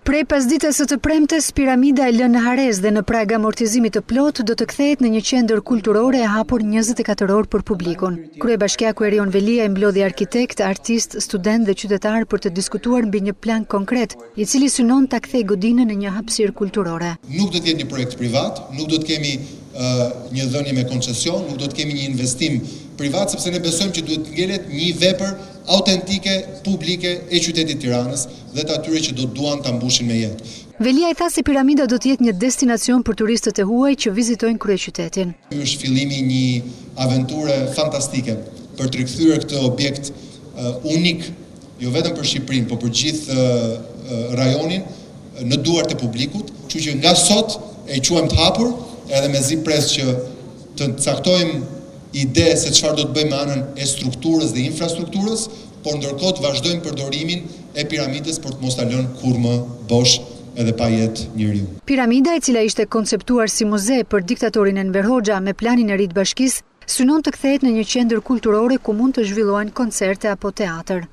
Prej pasdites së të premtes, piramida e lënë në Harez dhe në prag amortizimit të plot do të kthehet në një qendër kulturore e hapur 24 orë për publikun. Kryebashkiaku Erion Velia i mblodhi arkitekt, artist, student dhe qytetar për të diskutuar mbi një plan konkret, i cili synon ta kthejë godinën në një hapësirë kulturore. Nuk do të jetë një projekt privat, nuk do të kemi një dhënie me koncesion, nuk do të kemi një investim privat, sepse ne besojmë që duhet të ngjelet një vepër autentike, publike e qytetit Tiranës dhe të atyre që do duan ta mbushin me jetë. Velia i tha se piramida do të jetë një destinacion për turistët e huaj që vizitojnë kryeqytetin. Ky është fillimi i një aventure fantastike për të rikthyer këtë objekt unik, jo vetëm për Shqipërinë, por për gjithë rajonin në duart e publikut, kështu që nga sot e quajmë të hapur, edhe mezi pres që të caktojmë ide se çfarë do të bëjmë me anën e strukturës dhe infrastrukturës, por ndërkohë të vazhdojmë përdorimin e piramidës për të mos ta lënë kurrë më bosh edhe pa jetë njeriu. Piramida, e cila ishte konceptuar si muze për diktatorin Enver Hoxha me planin e ri të bashkisë, synon të kthehet në një qendër kulturore ku mund të zhvillohen koncerte apo teatër.